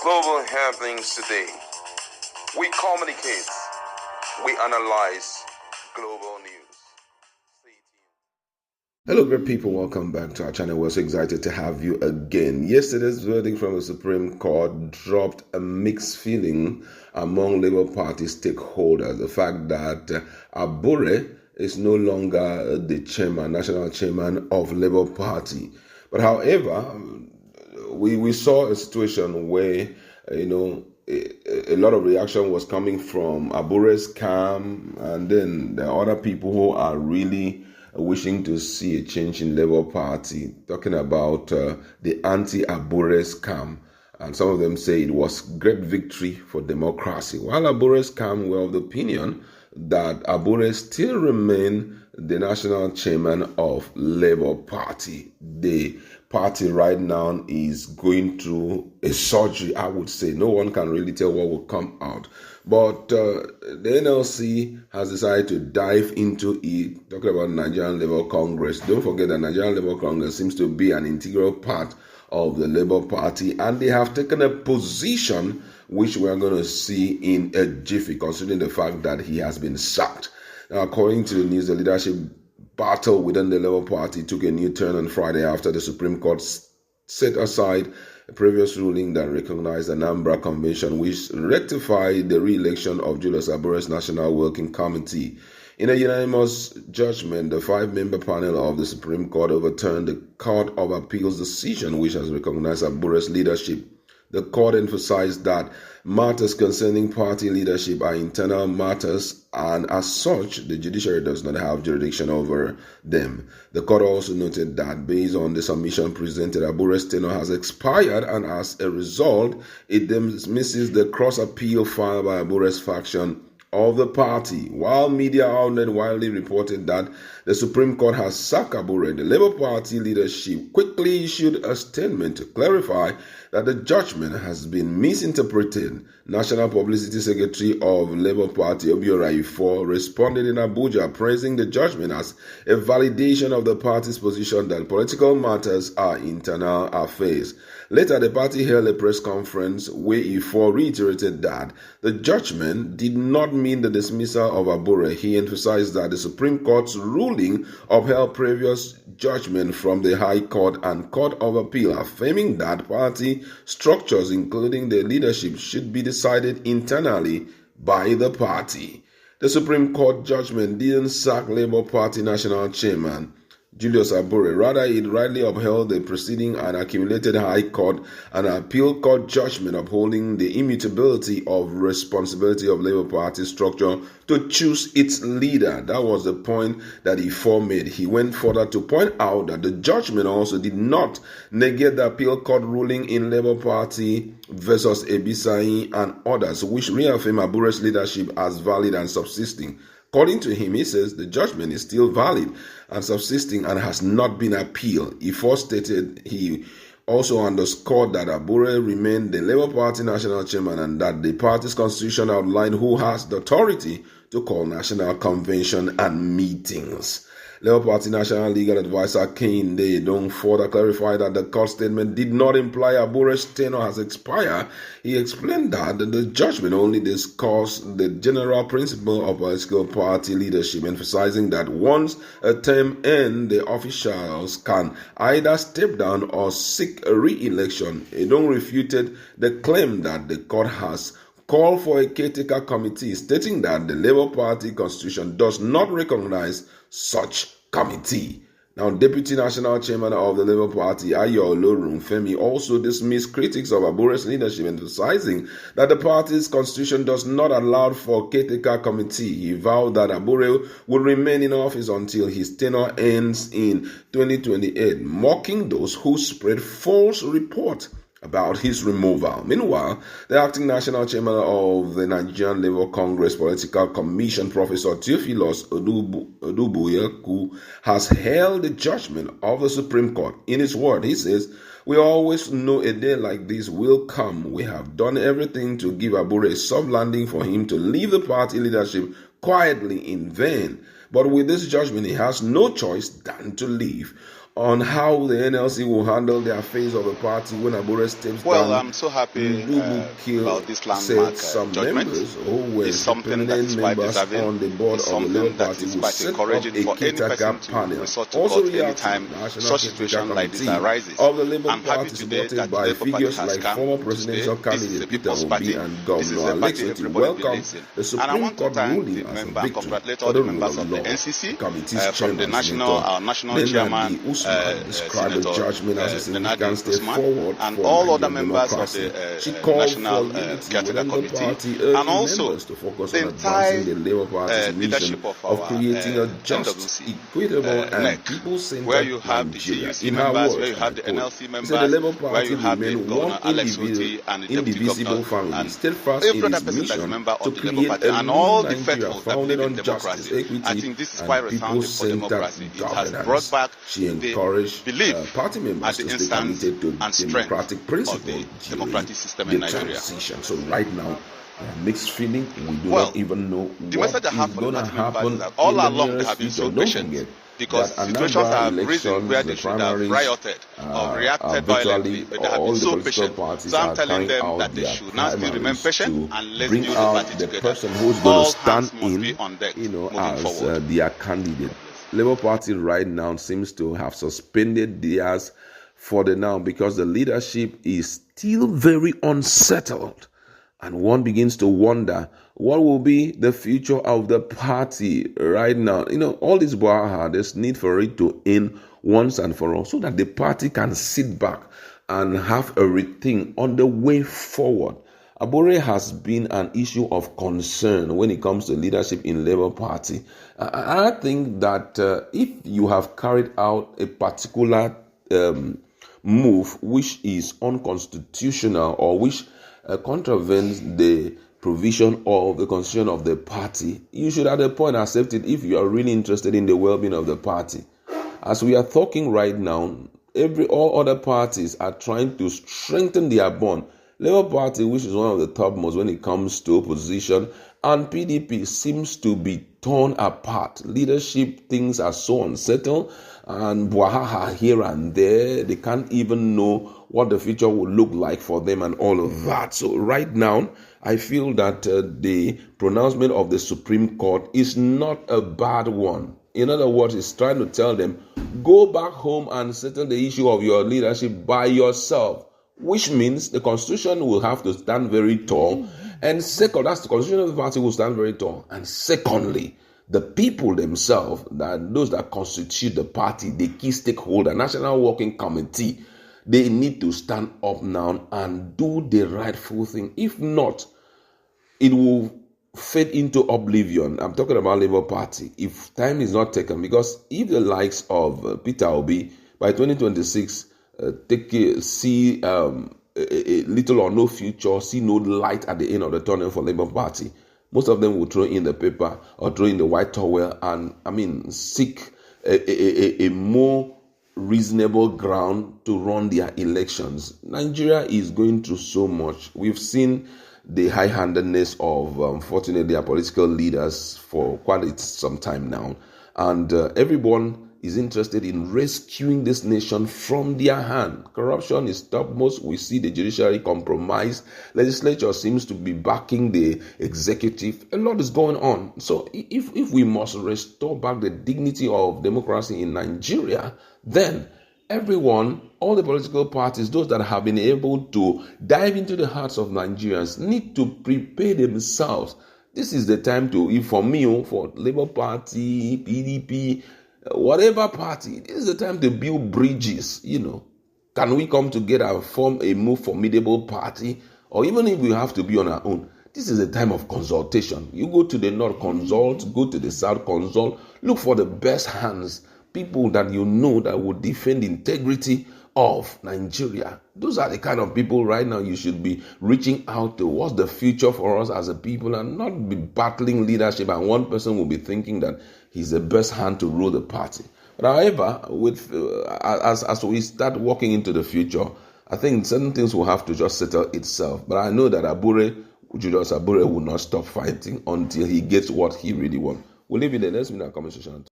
global happenings today. We communicate, we analyze global news. Stay tuned. Hello, great people. Welcome back to our channel. We're so excited to have you again. Yesterday's verdict from the Supreme Court dropped a mixed feeling among Labour Party stakeholders. The fact that Abure is no longer the national chairman of Labour Party. But however, we saw a situation where, a lot of reaction was coming from Abure's camp, and then there are other people who are really wishing to see a change in Labour Party, talking about the anti-Abure's camp. And some of them say it was great victory for democracy, while Abure's camp were of the opinion that Abure still remain the national chairman of Labour Party. The party right now is going through a surgery, I would say. No one can really tell what will come out. But the NLC has decided to dive into it, talking about Nigerian Labour Congress. Don't forget that Nigerian Labour Congress seems to be an integral part of the Labour Party, and they have taken a position which we are going to see in a jiffy, considering the fact that he has been sacked. Now, according to the news, the leadership battle within the Labour Party took a new turn on Friday after the Supreme Court set aside a previous ruling that recognized the Anambra Convention, which rectified the re-election of Julius Abure's National Working Committee. In a unanimous judgment, the 5-member panel of the Supreme Court overturned the Court of Appeal's decision, which has recognized Abure's leadership. The court emphasized that matters concerning party leadership are internal matters, and as such, the judiciary does not have jurisdiction over them. The court also noted that based on the submission presented, Abure's tenure has expired, and as a result, it dismisses the cross-appeal filed by Abure's faction of the party. While media outlet widely reported that the Supreme Court has sacked Abure, the Labour Party leadership quickly issued a statement to clarify that the judgment has been misinterpreted. National Publicity Secretary of Labour Party, Obiora Ifo, responded in Abuja, praising the judgment as a validation of the party's position that political matters are internal affairs. Later, the party held a press conference where Ifo reiterated that the judgment did not mean the dismissal of Abure. He emphasized that the Supreme Court's ruling upheld previous judgment from the High Court and Court of Appeal, affirming that party structures, including the leadership, should be decided internally by the party. The Supreme Court judgment didn't sack Labour Party National Chairman Julius Abure. Rather, it rightly upheld the preceding and accumulated High Court and Appeal Court judgment upholding the immutability of responsibility of Labour Party structure to choose its leader. That was the point that Ifo made. He went further to point out that the judgment also did not negate the Appeal Court ruling in Labour Party versus Ebisai and others, which reaffirmed Abure's leadership as valid and subsisting. According to him, he says the judgment is still valid and subsisting and has not been appealed. Ifo stated he also underscored that Abure remained the Labour Party national chairman and that the party's constitution outlined who has the authority to call national convention and meetings. Labour Party National Legal Advisor Kane Day-Dong further clarified that the court statement did not imply Abure's tenure has expired. He explained that the judgment only discussed the general principle of political party leadership, emphasizing that once a term ends, the officials can either step down or seek a re-election. Day-Dong refuted the claim that the court has called for a caretaker committee, stating that the Labour Party constitution does not recognize such committee. Now, Deputy National Chairman of the Labour Party, Ayo Olorun Femi, also dismissed critics of Abure's leadership, emphasizing that the party's constitution does not allow for caretaker committee. He vowed that Abure will remain in office until his tenure ends in 2028, mocking those who spread false reports about his removal. Meanwhile, the acting national chairman of the Nigerian Labour Congress Political Commission, Professor Theophilus Odubuyeku, has held the judgment of the Supreme Court. In his word, he says, "We always know a day like this will come. We have done everything to give Abure a soft landing for him to leave the party leadership quietly in vain. But with this judgment, he has no choice than to leave. on how the NLC will handle the affairs of the party when Abure steps Well, down. I'm so happy Ndubu about this landmark said some judgment. members who were It's something that permanent is quite members deserving. on the board It's of the Labour something that Party is will quite set up encouraging a for any person caretaker to panel. resort to Also court anytime National such Caretaker situation like this Committee arises. of the Labour I'm happy Party, today supported that the by Labour Party figures has like come former to presidential stay. This is candidate a Peter people's Obi party. and This is Governor a party Alexoti everybody welcome believes in. the And I Supreme want to Court thank ruling the as a member and victory congratulate for all the the rule members of of the law. NCC, Committee's from the chairman, our national chairman, Usman, described the judgment as a significant step Usman, forward and for all other Nigerian members of democracy. the She called national for unity caretaker within the committee, party, urging and also members to focus the on advancing entire the Labour Party's mission leadership of our creating a just, NWC, equitable, and NEC, people-centered where you have the Nigeria. GUC In her members, words, where you have and the I quote, NLC he members, said the Labour where Party you have the remain Governor one Alexoti and the Deputy indivisible Governor, family, and steadfast in every other its person that is a mission member to of the Labour create Party, a and new all the Nigeria faithfuls that founded believe in on justice, democracy. equity, I think this is and quite resounding for people-centered democracy. It has governance. brought back She the encouraged belief party members at the to stay instance committed to and strength democratic of principles the during democratic system the in Nigeria. transition. So right now, mixed feeling. We do Well, not even know the what message I is have for the going to party members happen is that all in the along they nearest have been future. so Don't patient, forget because that situations Anambra have risen where elections, they the should have primaries, rioted or reacted violently, but they have all been the so political patient. parties So I'm are telling carrying them out that they their should now still remain primaries patient to and let's bring build the out party the together. person who's going All to stand hands must be in, on deck moving as forward. their candidate. Labour Party right now seems to have suspended theirs for the now because the leadership is still very unsettled. And one begins to wonder what will be the future of the party right now. All this Baha, there's need for it to end once and for all so that the party can sit back and have a rethink on the way forward. Abure has been an issue of concern when it comes to leadership in Labour Party. I think that if you have carried out a particular move which is unconstitutional or which contravenes the provision of the constitution of the party, you should at a point accept it if you are really interested in the well-being of the party. As we are talking right now, all other parties are trying to strengthen their bond. Labour Party, which is one of the topmost when it comes to opposition, and PDP seems to be torn apart. Leadership things are so unsettled, and Bwahaha here and there. They can't even know what the future will look like for them and all of that. So right now, I feel that the pronouncement of the Supreme Court is not a bad one. In other words, it's trying to tell them, go back home and settle the issue of your leadership by yourself, which means the Constitution will have to stand very tall. And second, that's the Constitution of the party will stand very tall. And secondly, the people themselves, those that constitute the party, the key stakeholder, National Working Committee, they need to stand up now and do the rightful thing. If not, it will fade into oblivion. I'm talking about Labour Party. If time is not taken, because if the likes of Peter Obi by 2026 see a little or no future, see no light at the end of the tunnel for Labour Party, most of them will throw in the paper or throw in the white towel and seek a more reasonable ground to run their elections. Nigeria is going through so much. We've seen the high-handedness of, unfortunately, our political leaders for quite some time now. And everyone is interested in rescuing this nation from their hand. Corruption is topmost. We see the judiciary compromised. Legislature seems to be backing the executive. A lot is going on. So if we must restore back the dignity of democracy in Nigeria, then everyone, all the political parties, those that have been able to dive into the hearts of Nigerians, need to prepare themselves. This is the time to, if for me, for Labour Party, PDP, whatever party, this is the time to build bridges. Can we come together and form a more formidable party? Or even if we have to be on our own, this is a time of consultation. You go to the north, consult, go to the south, consult, look for the best hands, people that you know that will defend the integrity of Nigeria. Those are the kind of people right now you should be reaching out to. What's the future for us as a people, and not be battling leadership, and one person will be thinking that he's the best hand to rule the party. But however, as we start walking into the future, I think certain things will have to just settle itself. But I know that Julius Abure will not stop fighting until he gets what he really wants. We'll leave it there. Let's meet in our conversation.